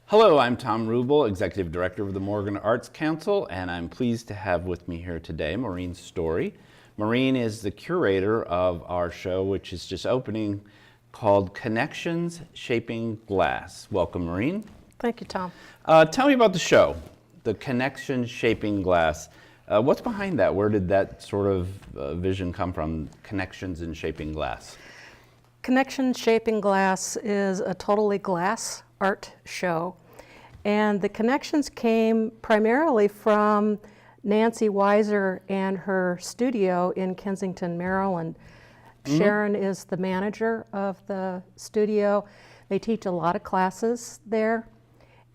Hello, I'm Thom Rubel, Executive Director of the Morgan Arts Council, and I'm pleased to have with me here today Maureen Storey. Maureen is the curator of our show, which is just opening, called Connections Shaping Glass. Welcome, Maureen. Thank you, Thom. Tell me about the show, the Connections Shaping Glass. What's behind that? Where did that sort of vision come from, connections and shaping glass? Connections Shaping Glass is a totally glass art show, and the connections came primarily from Nancy Weiser and her studio in Kensington, Maryland. Sharon is the manager of the studio. They teach a lot of classes there,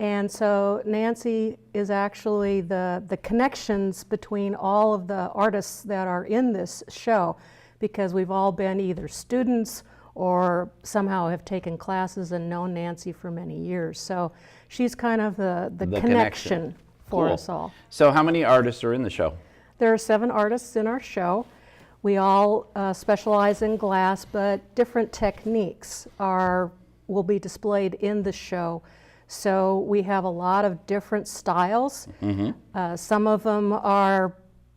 and so Nancy is actually the connections between all of the artists that are in this show, because we've all been either students or somehow have taken classes and known Nancy for many years. So she's kind of the connection for us all. So how many artists are in the show? There are 7 artists in our show. We all specialize in glass, but different techniques will be displayed in the show. So we have a lot of different styles. Some of them are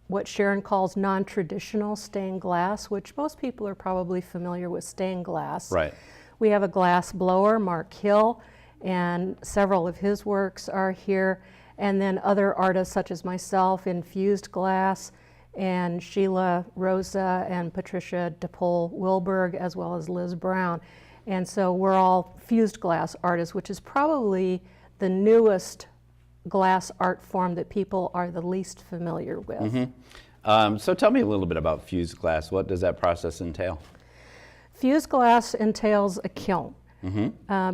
what Sharon calls non-traditional stained glass, which most people are probably familiar with stained glass. Right. We have a glass blower, Mark Hill, and several of his works are here. And then other artists such as myself in fused glass, and Sheila Rosa and Patricia DePol Wilberg, as well as Liz Brown. And so we're all fused glass artists, which is probably the newest glass art form that people are the least familiar with. So tell me a little bit about fused glass. What does that process entail? Fused glass entails a kiln,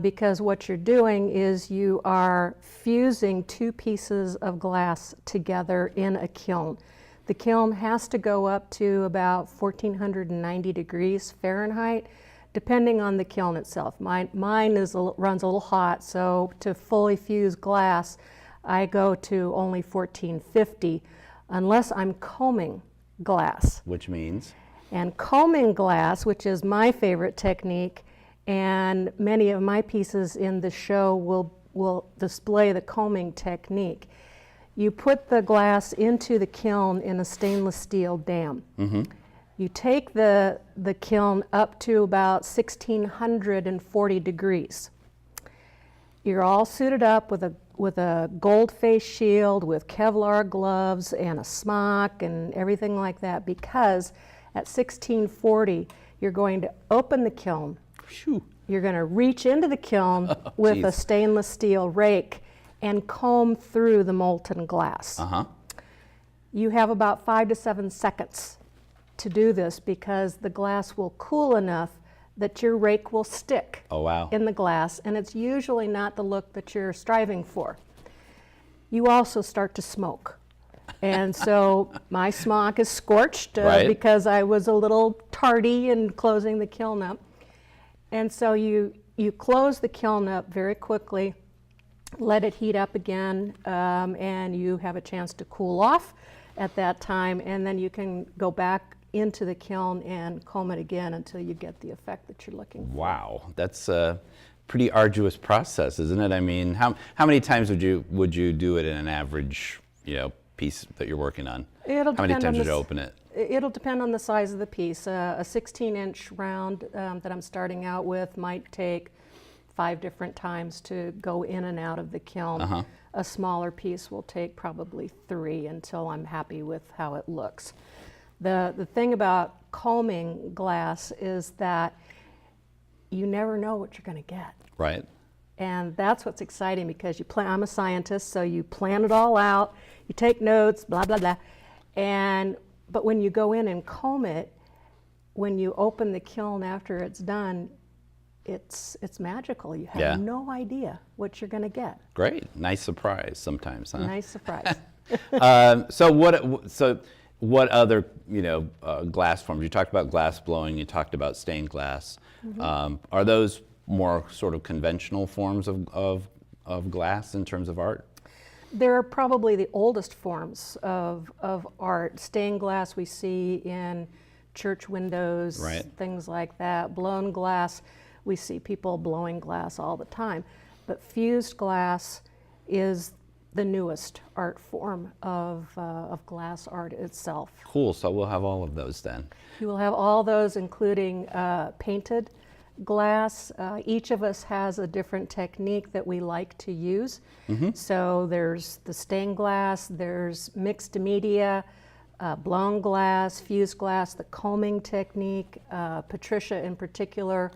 because what you're doing is you are fusing 2 pieces of glass together in a kiln. The kiln has to go up to about 1490 degrees Fahrenheit, depending on the kiln itself. Mine runs a little hot, so to fully fuse glass, I go to only 1450, unless I'm combing glass. Which means? And combing glass, which is my favorite technique, and many of my pieces in the show will display the combing technique. You put the glass into the kiln in a stainless steel dam. You take the kiln up to about 1640 degrees. You're all suited up with a gold face shield, with Kevlar gloves and a smock and everything like that, because at 1640 you're going to open the kiln. Phew. You're going to reach into the kiln with a stainless steel rake and comb through the molten glass. You have about 5 to 7 seconds to do this, because the glass will cool enough that your rake will stick in the glass, and it's usually not the look that you're striving for. You also start to smoke. And so my smock is scorched because I was a little tardy in closing the kiln up. And so you close the kiln up very quickly, let it heat up again, and you have a chance to cool off at that time, and then you can go back into the kiln and comb it again until you get the effect that you're looking for. Wow, that's a pretty arduous process, isn't it? I mean, how many times would you do it in an average, piece that you're working on? How many times would you open it? It'll depend on the size of the piece. A 16-inch round that I'm starting out with might take 5 different times to go in and out of the kiln. A smaller piece will take probably 3 until I'm happy with how it looks. The thing about combing glass is that you never know what you're going to get. Right. And that's what's exciting, because I'm a scientist, so you plan it all out, you take notes, blah, blah, blah. But when you go in and comb it, when you open the kiln after it's done, it's magical. You have no idea what you're going to get. Great. Nice surprise sometimes, huh? Nice surprise. So what other, glass forms? You talked about glass blowing, you talked about stained glass. Are those more sort of conventional forms of glass in terms of art? They're probably the oldest forms of art. Stained glass we see in church windows, things like that. Blown glass, we see people blowing glass all the time. but fused glass is the newest art form of glass art itself. Cool, so we'll have all of those then. You will have all those, including painted glass. Each of us has a different technique that we like to use. So there's the stained glass, there's mixed media, blown glass, fused glass, the combing technique. Patricia in particular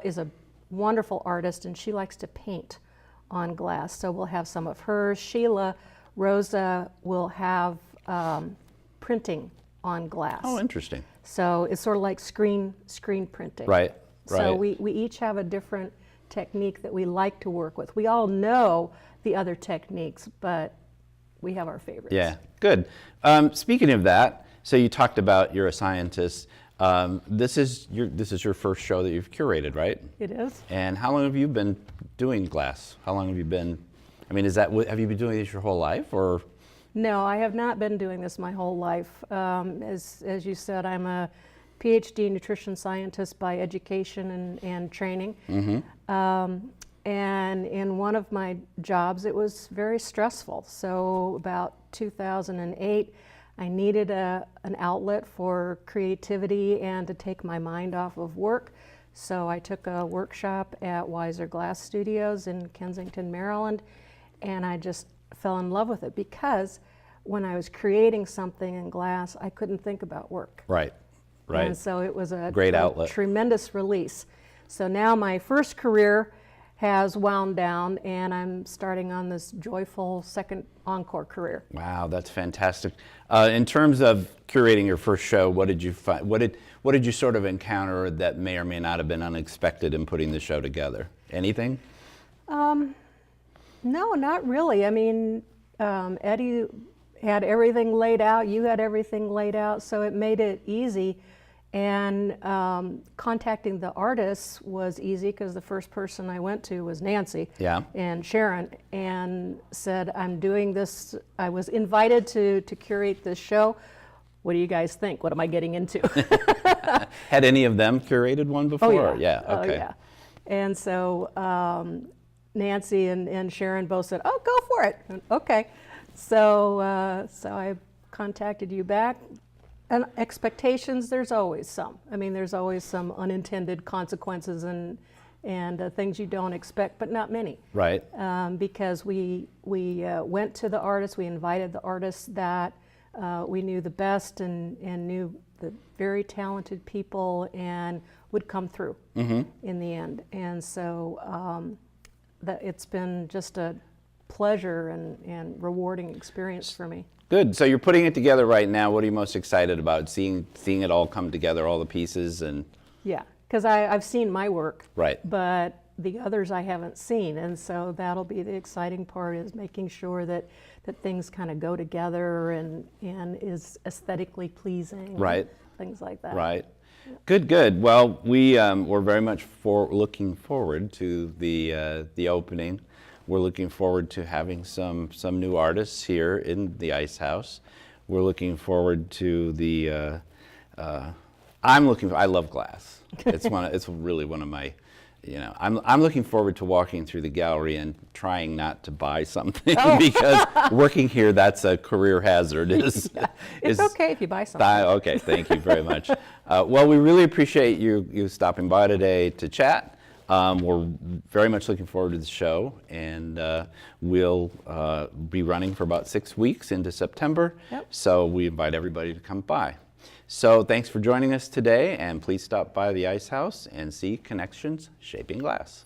is a wonderful artist, and she likes to paint on glass. So we'll have some of hers. Sheila Rosa will have printing on glass. Oh, interesting. So it's sort of like screen printing. Right, So right. we each have a different technique that we like to work with. We all know the other techniques, but we have our favorites. Yeah, good. Speaking of that, so you talked about you're a scientist. This is your first show that you've curated, right? It is. And how long have you been doing glass? How long have you been? I mean, have you been doing this your whole life, or? No, I have not been doing this my whole life. As you said, I'm a PhD nutrition scientist by education and training. And in one of my jobs, it was very stressful. So about 2008, I needed an outlet for creativity and to take my mind off of work. So I took a workshop at Wiser Glass Studios in Kensington, Maryland, and I just fell in love with it because when I was creating something in glass, I couldn't think about work. Right, right. And so it was a great outlet. Tremendous release. So now my first career has wound down, and I'm starting on this joyful second encore career. Wow, that's fantastic. In terms of curating your first show, what did you find? What did you sort of encounter that may or may not have been unexpected in putting the show together? Anything? No, not really. I mean, Eddie had everything laid out. You had everything laid out, so it made it easy. And contacting the artists was easy because the first person I went to was Nancy and Sharon, and said, I'm doing this. I was invited to curate this show. What do you guys think? What am I getting into? Had any of them curated one before? Oh, yeah. Okay. Oh, yeah. And so Nancy and Sharon both said, oh, go for it. And, okay. So I contacted you back. And expectations, there's always some. I mean, there's always some unintended consequences and things you don't expect, but not many. Right. Because we went to the artists, we invited the artists that we knew the best and knew the very talented people and would come through in the end. And so it's been just a pleasure and rewarding experience for me. Good. So you're putting it together right now. What are you most excited about? Seeing it all come together, all the pieces, and yeah, because I've seen my work, right? But the others I haven't seen, and so that'll be the exciting part, is making sure that things kind of go together and is aesthetically pleasing, right? Things like that. Right. Good. Good. Well, we're very much looking forward to the opening. We're looking forward to having some new artists here in the Ice House. We're looking forward to I love glass. It's really one of my, I'm looking forward to walking through the gallery and trying not to buy something because working here, that's a career hazard. It's okay if you buy something. Okay, thank you very much. Well, we really appreciate you stopping by today to chat. We're very much looking forward to the show, and we'll be running for about 6 weeks into September. Yep. So we invite everybody to come by. So thanks for joining us today, and please stop by the Ice House and see Connections Shaping Glass.